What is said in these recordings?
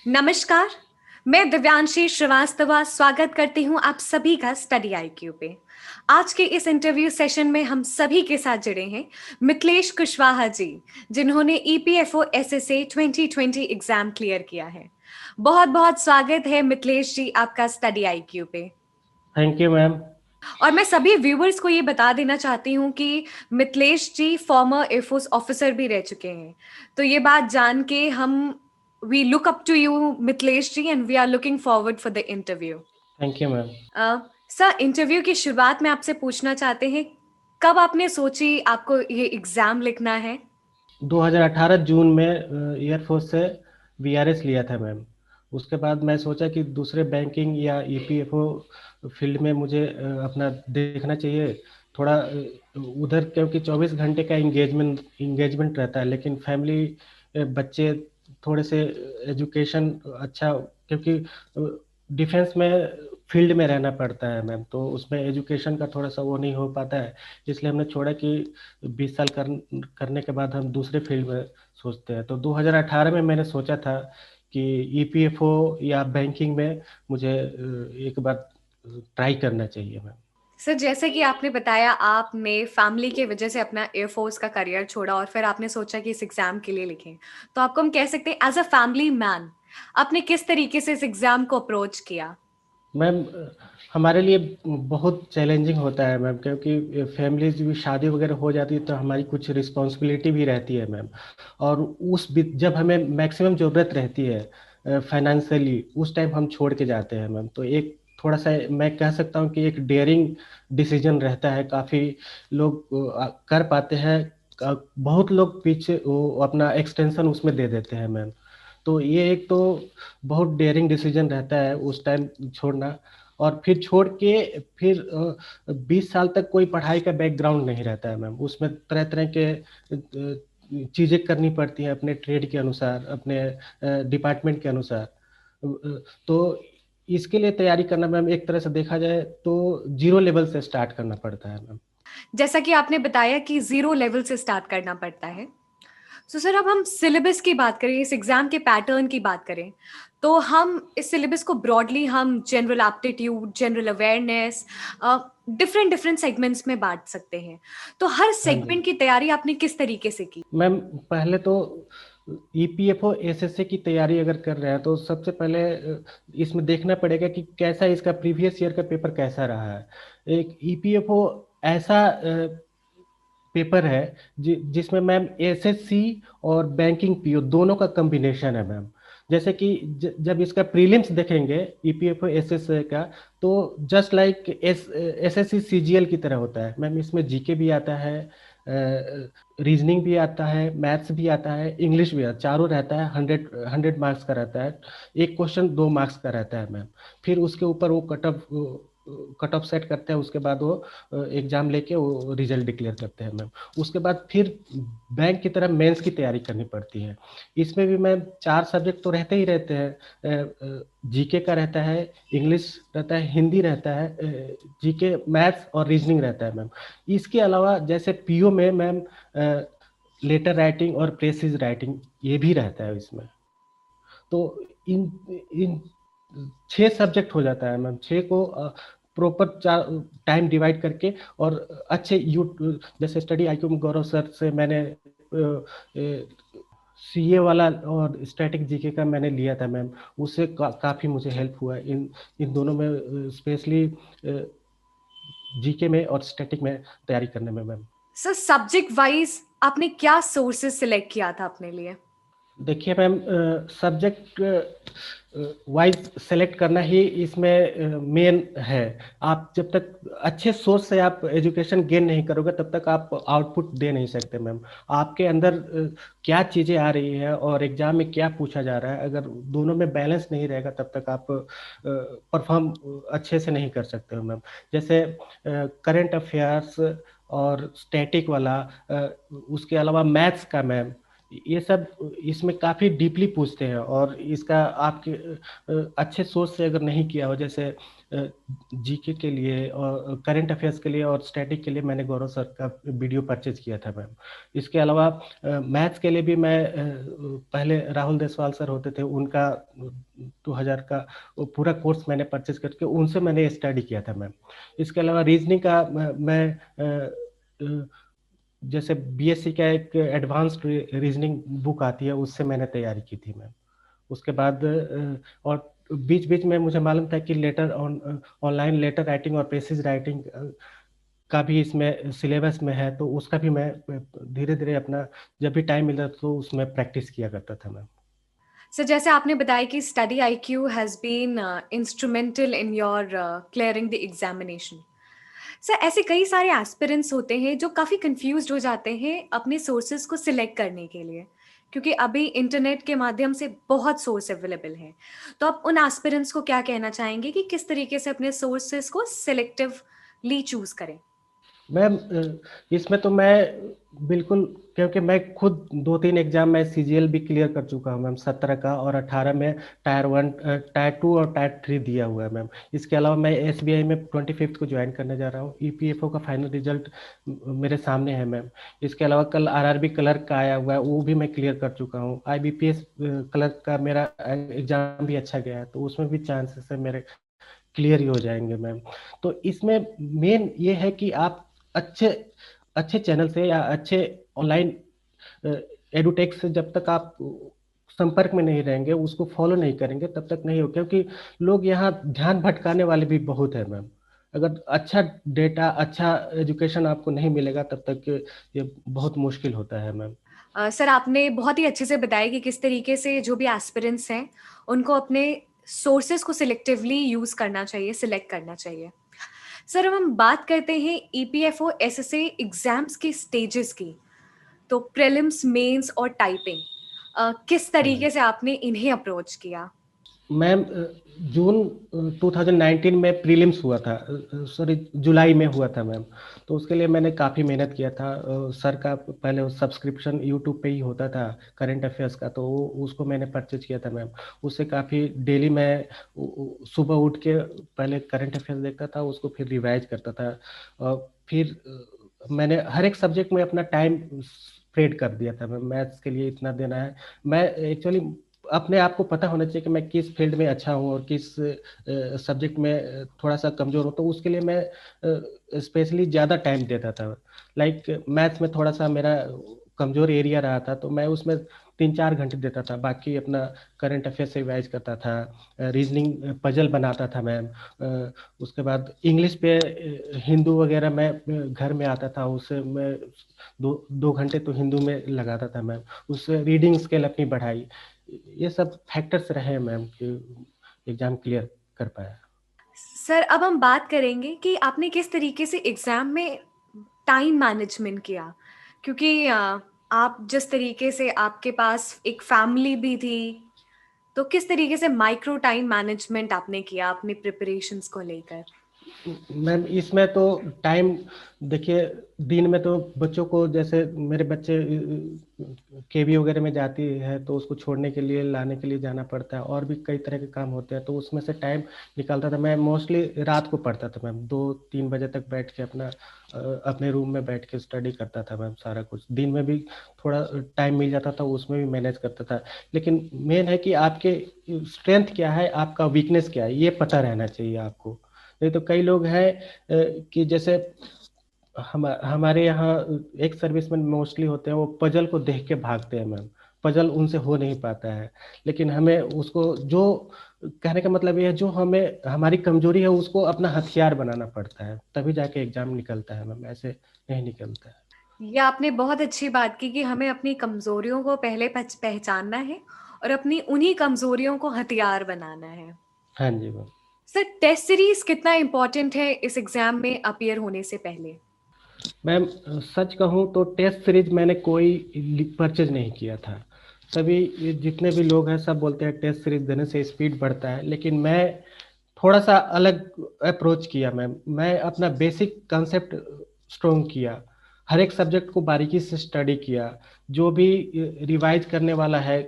नमस्कार, मैं दिव्यांशी श्रीवास्तवा स्वागत करती हूँ आप सभी का स्टडी आईक्यू पे। आज के इस इंटरव्यू सेशन में हम सभी के साथ जुड़े हैं मिथिलेश कुशवाहा जी, जिन्होंने ईपीएफओ एसएसए 2020 एग्जाम क्लियर किया है। बहुत बहुत स्वागत है मिथिलेश जी आपका स्टडी आईक्यू पे। Thank you ma'am. और मैं सभी व्यूअर्स को ये बता देना चाहती हूँ कि मिथिलेश जी फॉर्मर एयरफोर्स ऑफिसर भी रह चुके हैं। तो ये बात जान के हम we look up to you Mithilesh ji and we are looking forward for the interview. Thank you ma'am. Sir, interview की शुरुआत में आपसे पूछना चाहते हैं, कब आपने सोची आपको ये एग्जाम लिखना है? 2018 जून में एयरफोर्स से वीआरएस लिया था मैम। उसके बाद मैं सोचा कि दूसरे बैंकिंग या ईपीएफओ फील्ड में मुझे अपना देखना चाहिए थोड़ा उधर, क्योंकि 24 घंटे का इंगेजमेंट रहता है, लेकिन फैमिली, बच्चे, थोड़े से एजुकेशन अच्छा, क्योंकि डिफेंस में फील्ड में रहना पड़ता है मैम, तो उसमें एजुकेशन का थोड़ा सा वो नहीं हो पाता है। इसलिए हमने छोड़ा कि 20 साल करने के बाद हम दूसरे फील्ड में सोचते हैं। तो 2018 में मैंने सोचा था कि ईपीएफओ या बैंकिंग में मुझे एक बार ट्राई करना चाहिए मैम। सर, जैसे कि आपने बताया आपने फैमिली के वजह से अपना एयरफोर्स का करियर छोड़ा और फिर आपने सोचा कि इस एग्जाम के लिए लिखें, तो आपको हम कह सकते हैं एज अ फैमिली मैन आपने किस तरीके से इस एग्जाम को अप्रोच किया? मैम, हमारे लिए बहुत चैलेंजिंग होता है मैम, क्योंकि फैमिलीज भी शादी वगैरह हो जाती है तो हमारी कुछ रिस्पॉन्सिबिलिटी भी रहती है मैम। और जब हमें मैक्सिमम ज़रूरत रहती है फाइनेंशियली, उस टाइम हम छोड़ के जाते हैं मैम। तो एक थोड़ा सा मैं कह सकता हूँ कि एक डेयरिंग डिसीजन रहता है। काफ़ी लोग कर पाते हैं, बहुत लोग पीछे वो अपना एक्सटेंशन उसमें दे देते हैं मैम। तो ये एक तो बहुत डेयरिंग डिसीजन रहता है उस टाइम छोड़ना। और फिर छोड़ के फिर 20 साल तक कोई पढ़ाई का बैकग्राउंड नहीं रहता है मैम। उसमें तरह तरह के चीज़ें करनी पड़ती हैं अपने ट्रेड के अनुसार, अपने डिपार्टमेंट के अनुसार। तो इसके लिए तैयारी करना मैम, एक तरह से देखा जाए तो जीरो लेवल से स्टार्ट करना पड़ता है मैम। जैसा कि आपने बताया कि जीरो लेवल से स्टार्ट करना पड़ता है, तो सर अब हम सिलेबस की बात करें, इस एग्जाम के पैटर्न की बात करें, तो हम इस सिलेबस को ब्रॉडली हम general aptitude, general awareness, different different segments में बांट सकते हैं। तो हर हाँ जी सेगमेंट की तैयारी आपने किस तरीके से की? मैम। पहले तो ईपीएफओ एसएससी की तैयारी अगर कर रहे हैं तो सबसे पहले इसमें देखना पड़ेगा कि कैसा इसका प्रीवियस ईयर का पेपर कैसा रहा है। एक ईपीएफओ ऐसा पेपर है जिसमें मैम एसएससी और बैंकिंग पीओ दोनों का कॉम्बिनेशन है मैम। जैसे कि जब इसका प्रीलिम्स देखेंगे ईपीएफओ एसएससी का, तो जस्ट लाइक एसएससी सीजीएल की तरह होता है मैम। इसमें जीके भी आता है, रीजनिंग भी आता है, मैथ्स भी आता है, इंग्लिश भी आता है, चारों रहता है। 100 मार्क्स का रहता है। एक क्वेश्चन 2 मार्क्स का रहता है मैम। फिर उसके ऊपर वो कट ऑफ सेट करते हैं। उसके बाद वो एग्जाम लेके वो रिजल्ट डिक्लेयर करते हैं मैम। उसके बाद फिर बैंक की तरह मेंस की तैयारी करनी पड़ती है। इसमें भी मैम 4 सब्जेक्ट तो रहते ही रहते हैं। जीके का रहता है, इंग्लिश रहता है, हिंदी रहता है, जीके, मैथ्स और रीजनिंग रहता है मैम। इसके अलावा जैसे पीओ में मैम लेटर राइटिंग और प्रेसिज राइटिंग ये भी रहता है इसमें। तो इन इन 6 सब्जेक्ट हो जाता है मैम। 6 को प्रॉपर चार टाइम डिवाइड करके, और अच्छे यू जैसे स्टडी आईक्यू में गौरव सर से मैंने सीए वाला और स्टैटिक जीके का मैंने लिया था मैम। उससे काफ़ी मुझे हेल्प हुआ है इन इन दोनों में, स्पेशली जीके में और स्टैटिक में तैयारी करने में मैम। सर, सब्जेक्ट वाइज आपने क्या सोर्सेज सिलेक्ट किया था अपने लिए? देखिए मैम, सब्जेक्ट वाइज सेलेक्ट करना ही इसमें मेन है। आप जब तक अच्छे सोर्स से आप एजुकेशन गेन नहीं करोगे तब तक आप आउटपुट दे नहीं सकते मैम। आपके अंदर क्या चीज़ें आ रही है और एग्जाम में क्या पूछा जा रहा है, अगर दोनों में बैलेंस नहीं रहेगा तब तक आप परफॉर्म अच्छे से नहीं कर सकते हो मैम। जैसे करंट अफेयर्स और स्टैटिक वाला, उसके अलावा मैथ्स का मैम, ये सब इसमें काफ़ी डीपली पूछते हैं, और इसका आपके अच्छे सोच से अगर नहीं किया हो, जैसे जीके के लिए और करंट अफेयर्स के लिए और स्टैटिक के लिए मैंने गौरव सर का वीडियो परचेज किया था मैम। इसके अलावा मैथ्स के लिए भी मैं पहले राहुल देसवाल सर होते थे, उनका 2000 का वो पूरा कोर्स मैंने परचेज करके उनसे मैंने स्टडी किया था मैम। इसके अलावा रीजनिंग का मैं जैसे बीएससी का एक एडवांस्ड रीजनिंग बुक आती है, उससे मैंने तैयारी की थी मैम। उसके बाद और बीच बीच में मुझे मालूम था कि ऑनलाइन लेटर राइटिंग और पेसेज राइटिंग का भी इसमें सिलेबस में है, तो उसका भी मैं धीरे धीरे अपना जब भी टाइम मिलता तो उसमें प्रैक्टिस किया करता था मैम। सर, जैसे आपने बताया कि study IQ has been instrumental in your clearing the examination. Sir, ऐसे कई सारे एस्पिरेंट्स होते हैं जो काफ़ी कंफ्यूज्ड हो जाते हैं अपने सोर्सेज को सिलेक्ट करने के लिए, क्योंकि अभी इंटरनेट के माध्यम से बहुत सोर्स अवेलेबल हैं। तो आप उन एस्पिरेंट्स को क्या कहना चाहेंगे कि किस तरीके से अपने सोर्सेज को सिलेक्टिवली चूज करें? मैम इसमें तो मैं बिल्कुल, क्योंकि मैं खुद 2-3 एग्जाम मैं सीजीएल भी क्लियर कर चुका हूँ मैम, 17 का, और 18 में टायर 1, टायर 2 और टायर 3 दिया हुआ है मैम। इसके अलावा मैं एसबीआई में 25 को ज्वाइन करने जा रहा हूँ। ईपीएफओ का फाइनल रिजल्ट मेरे सामने है मैम। इसके अलावा कल आरआरबी क्लर्क का आया हुआ है, वो भी मैं क्लियर कर चुका हूँ। आईबीपीएस क्लर्क का मेरा एग्जाम भी अच्छा गया है, तो उसमें भी चांसेस है मेरे क्लियर ही हो जाएंगे मैम। तो इसमें मेन ये है कि आप अच्छे अच्छे चैनल से या अच्छे ऑनलाइन एडुटेक से जब तक आप संपर्क में नहीं रहेंगे, उसको फॉलो नहीं करेंगे, तब तक नहीं हो, क्योंकि लोग यहाँ ध्यान भटकाने वाले भी बहुत है मैम। अगर अच्छा डेटा, अच्छा एजुकेशन आपको नहीं मिलेगा, तब तक ये बहुत मुश्किल होता है मैम। सर, आपने बहुत ही अच्छे से बताया कि किस तरीके से जो भी एस्पिरेंट्स हैं उनको अपने सोर्सेज को सिलेक्टिवली यूज करना चाहिए, सिलेक्ट करना चाहिए। सर, अब हम बात करते हैं ईपीएफओ एसएसए एग्जाम्स के स्टेजेस की। तो प्रीलिम्स, मेंस और टाइपिंग, किस हाँ तरीके से आपने इन्हें अप्रोच किया? मैम, जून 2019 में प्रीलिम्स हुआ था, सॉरी जुलाई में हुआ था मैम। तो उसके लिए मैंने काफ़ी मेहनत किया था। सर का पहले सब्सक्रिप्शन यूट्यूब पे ही होता था करंट अफेयर्स का, तो उसको मैंने परचेज किया था मैम। उससे काफ़ी डेली मैं सुबह उठ के पहले करंट अफेयर्स देखता था, उसको फिर रिवाइज करता था। और फिर मैंने हर एक सब्जेक्ट में अपना टाइम स्प्रेड कर दिया था मैम। मैथ्स के लिए इतना देना है। मैं एक्चुअली अपने आप को पता होना चाहिए कि मैं किस फील्ड में अच्छा हूँ और किस सब्जेक्ट में थोड़ा सा कमजोर हूँ, तो उसके लिए मैं स्पेशली ज़्यादा टाइम देता था। लाइक मैथ्स में थोड़ा सा मेरा कमजोर एरिया रहा था, तो मैं उसमें 3-4 घंटे देता था। बाकी अपना करंट अफेयर से रिवाइज करता था, रीजनिंग पजल बनाता था मैम। उसके बाद इंग्लिश पे हिंदू वगैरह मैं घर में आता था, उससे मैं 2 घंटे तो हिंदू में लगाता था मैम। उससे रीडिंग स्किल अपनी बढ़ाई। ये सब फैक्टर्स रहे मैम कि एग्जाम क्लियर कर पाया। सर, अब हम बात करेंगे कि आपने किस तरीके से एग्जाम में टाइम मैनेजमेंट किया, क्योंकि आप जिस तरीके से आपके पास एक फैमिली भी थी, तो किस तरीके से माइक्रो टाइम मैनेजमेंट आपने किया अपने प्रिपरेशंस को लेकर? मैम इसमें तो टाइम, देखिए, दिन में तो बच्चों को, जैसे मेरे बच्चे केवी वगैरह में जाती है, तो उसको छोड़ने के लिए, लाने के लिए जाना पड़ता है, और भी कई तरह के काम होते हैं, तो उसमें से टाइम निकालता था। मैं मोस्टली रात को पढ़ता था मैम, 2-3 बजे तक बैठ के अपना अपने रूम में बैठ के स्टडी करता था मैम। सारा कुछ दिन में भी थोड़ा टाइम मिल जाता था, उसमें भी मैनेज करता था। लेकिन मेन है कि आपके स्ट्रेंथ क्या है, आपका वीकनेस क्या है, ये पता रहना चाहिए आपको। नहीं तो कई लोग हैं कि जैसे हमारे यहाँ एक सर्विसमैन मोस्टली होते हैं, वो पजल को देख के भागते हैं मैम। पजल उनसे हो नहीं पाता है। लेकिन हमें उसको, जो कहने का मतलब ये है, जो हमें हमारी कमजोरी है उसको अपना हथियार बनाना पड़ता है, तभी जाके एग्जाम निकलता है मैम, ऐसे नहीं निकलता है। ये आपने बहुत अच्छी बात की कि हमें अपनी कमजोरियों को पहले पहचानना है और अपनी उन्हीं कमजोरियों को हथियार बनाना है। हाँ जी मैम। सर, टेस्ट सीरीज कितना इम्पोर्टेंट है इस एग्जाम में अपीयर होने से पहले? मैम सच कहूँ तो टेस्ट सीरीज मैंने कोई परचेज नहीं किया था। सभी जितने भी लोग हैं सब बोलते हैं टेस्ट सीरीज देने से स्पीड बढ़ता है, लेकिन मैं थोड़ा सा अलग अप्रोच किया मैम। मैं अपना बेसिक कंसेप्ट स्ट्रोंग किया। हर एक सब्जेक्ट को बारीकी से स्टडी किया, जो भी रिवाइज करने वाला है,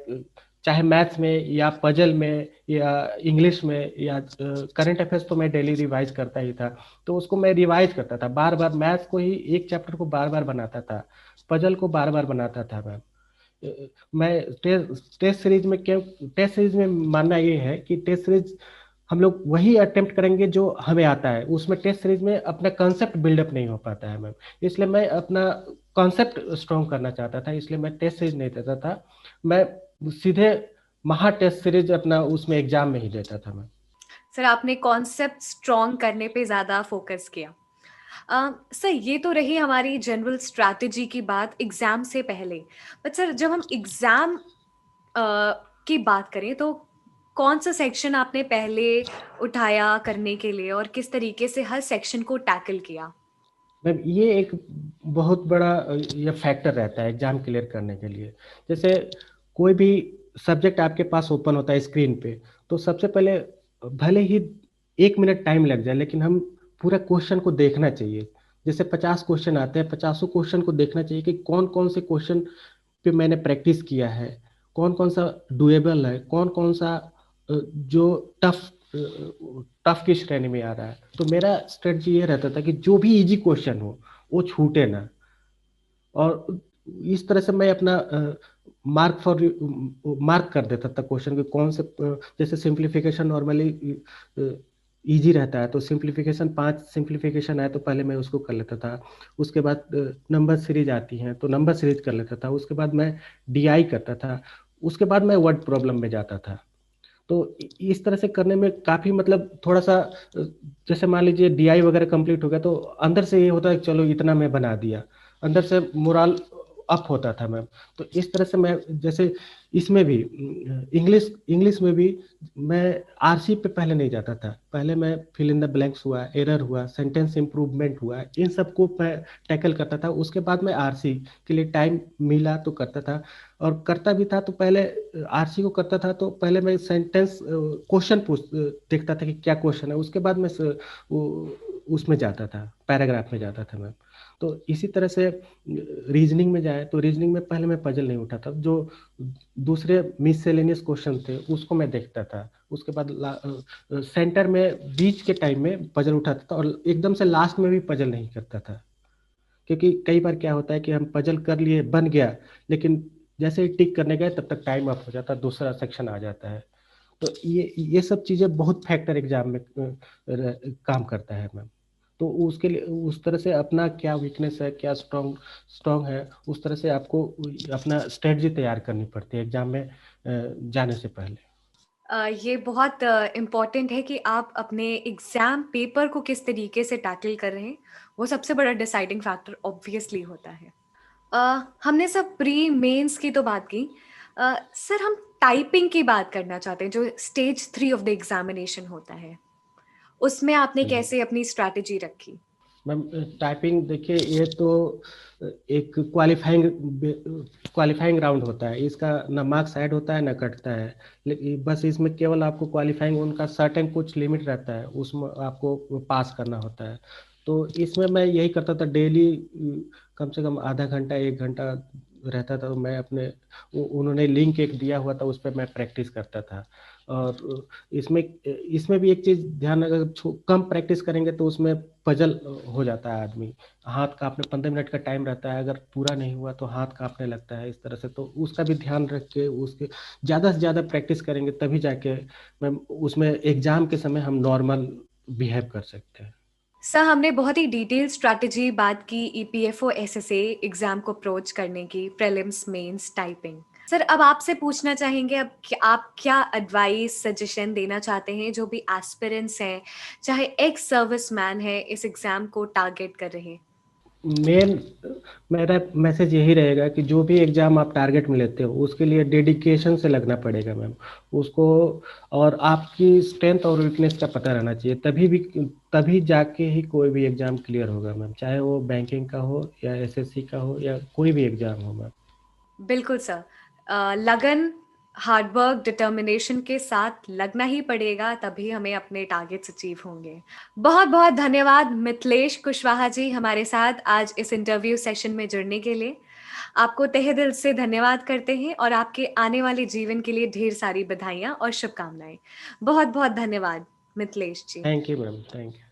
चाहे मैथ्स में या पजल में या इंग्लिश में या करंट अफेयर्स, तो मैं डेली रिवाइज करता ही था। तो उसको मैं रिवाइज करता था बार बार, मैथ्स को ही एक चैप्टर को बार बार बनाता था, पजल को बार बार बनाता था मैं। मैं टेस्ट सीरीज में क्यों, टेस्ट सीरीज में मानना ये है कि टेस्ट सीरीज हम लोग वही अटेम्प्ट करेंगे जो हमें आता है, उसमें टेस्ट सीरीज में अपना कॉन्सेप्ट बिल्डअप नहीं हो पाता है मैम। इसलिए मैं अपना कॉन्सेप्ट स्ट्रॉन्ग करना चाहता था, इसलिए मैं टेस्ट सीरीज नहीं देता था, मैं सीधे महा टेस्ट सीरीज अपना उसमें एग्जाम में ही देता था मैं। सर आपने कॉन्सेप्ट स्ट्रॉन्ग करने पे ज़्यादा फोकस किया। सर ये तो रही हमारी जनरल स्ट्रैटेजी की बात एग्ज़ाम से पहले। बट सर जब हम एग्ज़ाम की बात करें तो कौन सा सेक्शन आपने पहले उठाया करने के लिए और किस तरीके से हर सेक्शन को टैकल किया? मैम ये एक बहुत बड़ा ये फैक्टर रहता है एग्जाम क्लियर करने के लिए। जैसे कोई भी सब्जेक्ट आपके पास ओपन होता है स्क्रीन पे, तो सबसे पहले भले ही 1 मिनट टाइम लग जाए, लेकिन हम पूरा क्वेश्चन को देखना चाहिए। जैसे 50 क्वेश्चन आते हैं, 50 क्वेश्चन को देखना चाहिए कि कौन कौन से क्वेश्चन पे मैंने प्रैक्टिस किया है, कौन कौन सा डुएबल है, कौन कौन सा जो टफ टफ की श्रेणी में आ रहा है। तो मेरा स्ट्रेटजी ये रहता था कि जो भी इजी क्वेश्चन हो वो छूटे ना, और इस तरह से मैं अपना मार्क कर देता था क्वेश्चन के कौन से जैसे सिंप्लीफिकेशन नॉर्मली इजी रहता है, तो सिंप्लीफिकेशन 5 सिंप्लीफिकेशन आए तो पहले मैं उसको कर लेता था। उसके बाद नंबर सीरीज आती हैं तो नंबर सीरीज कर लेता था, उसके बाद मैं डीआई करता था, उसके बाद मैं वर्ड प्रॉब्लम में जाता था। तो इस तरह से करने में काफी मतलब थोड़ा सा जैसे मान लीजिए डीआई वगैरह कंप्लीट हो गया तो अंदर से ये होता है कि चलो इतना मैं बना दिया, अंदर से मोरल अप होता था मैम। तो इस तरह से मैं जैसे इसमें भी इंग्लिश इंग्लिश में भी मैं आरसी पे पहले नहीं जाता था, पहले मैं फिल इन द ब्लैंक्स हुआ, एरर हुआ, सेंटेंस इंप्रूवमेंट हुआ, इन सबको मैं टैकल करता था। उसके बाद मैं आरसी के लिए टाइम मिला तो करता था, और करता भी था तो पहले आरसी को करता था तो पहले मैं सेंटेंस क्वेश्चन पूछ देखता था कि क्या क्वेश्चन है, उसके बाद मैं उसमें जाता था, पैराग्राफ में जाता था मैं। तो इसी तरह से रीजनिंग में जाए तो रीजनिंग में पहले मैं पजल नहीं उठाता, जो दूसरे मिससेलेनियस क्वेश्चन थे उसको मैं देखता था, उसके बाद सेंटर में बीच के टाइम में पजल उठाता था, और एकदम से लास्ट में भी पजल नहीं करता था। क्योंकि कई बार क्या होता है कि हम पजल कर लिए, बन गया, लेकिन जैसे ही टिक करने गए तब तक टाइम अप हो जाता है, दूसरा सेक्शन आ जाता है। तो ये सब चीजें बहुत फैक्टर एग्जाम में काम करता है मैम। तो उसके लिए उस तरह से अपना क्या वीकनेस है, क्या स्ट्रॉन्ग स्ट्रॉन्ग है, उस तरह से आपको अपना स्ट्रेटजी तैयार करनी पड़ती है एग्जाम में जाने से पहले। ये बहुत इम्पॉर्टेंट है कि आप अपने एग्ज़ाम पेपर को किस तरीके से टैकल कर रहे हैं, वो सबसे बड़ा डिसाइडिंग फैक्टर ऑब्वियसली होता है। हमने सब प्री मेंस की तो बात की। सर हम टाइपिंग की बात करना चाहते हैं जो स्टेज 3 ऑफ द एग्जामिनेशन होता है, उसमें आपने हम्म। कैसे अपनी स्ट्रैटेजी रखी? मैम टाइपिंग देखिए, ये तो एक क्वालिफाइंग क्वालिफाइंग राउंड होता है, इसका ना मार्क्स ऐड होता है ना कटता है, लेकिन बस इसमें केवल आपको क्वालिफाइंग, उनका सर्टेन कुछ लिमिट रहता है, उसमें आपको पास करना होता है। तो इसमें मैं यही करता था डेली, कम से कम आधा घंटा 1 घंटा रहता था, तो मैं अपने उन्होंने लिंक एक दिया हुआ था, उस पर मैं प्रैक्टिस करता था। और इसमें इसमें भी एक चीज ध्यान, अगर कम प्रैक्टिस करेंगे तो उसमें पजल हो जाता है आदमी, हाथ कांपने, 15 मिनट का टाइम रहता है, अगर पूरा नहीं हुआ तो हाथ कांपने लगता है इस तरह से। तो उसका भी ध्यान रख के उसके ज़्यादा से ज़्यादा प्रैक्टिस करेंगे तभी जाके मैम उसमें एग्जाम के समय हम नॉर्मल बिहेव कर सकते हैं। सर हमने बहुत ही डिटेल स्ट्रैटेजी बात की ईपीएफओ एसएसए एग्जाम को अप्रोच करने की, प्रीलिम्स मेंस टाइपिंग। सर अब आपसे पूछना चाहेंगे अब आप क्या एडवाइस सजेशन देना चाहते हैं जो भी एस्पिरेंट्स हैं, चाहे एक्स सर्विसमैन है, इस एग्जाम को टारगेट कर रहे हैं? मेन मेरा मैसेज यही रहेगा कि जो भी एग्जाम आप टारगेट में लेते हो उसके लिए डेडिकेशन से लगना पड़ेगा मैम उसको, और आपकी स्ट्रेंथ और वीकनेस का पता रहना चाहिए, तभी जाके ही कोई भी एग्जाम क्लियर होगा मैम, चाहे वो बैंकिंग का हो या एसएससी का हो या कोई भी एग्जाम हो मैम। बिल्कुल सर। लगन हार्ड वर्क डिटर्मिनेशन के साथ लगना ही पड़ेगा, तभी हमें अपने टारगेट्स अचीव होंगे। बहुत बहुत धन्यवाद मिथिलेश कुशवाहा जी हमारे साथ आज इस इंटरव्यू सेशन में जुड़ने के लिए। आपको तहे दिल से धन्यवाद करते हैं और आपके आने वाले जीवन के लिए ढेर सारी बधाइयाँ और शुभकामनाएं। बहुत बहुत धन्यवाद Mithilesh ji. Thank you madam, thank you.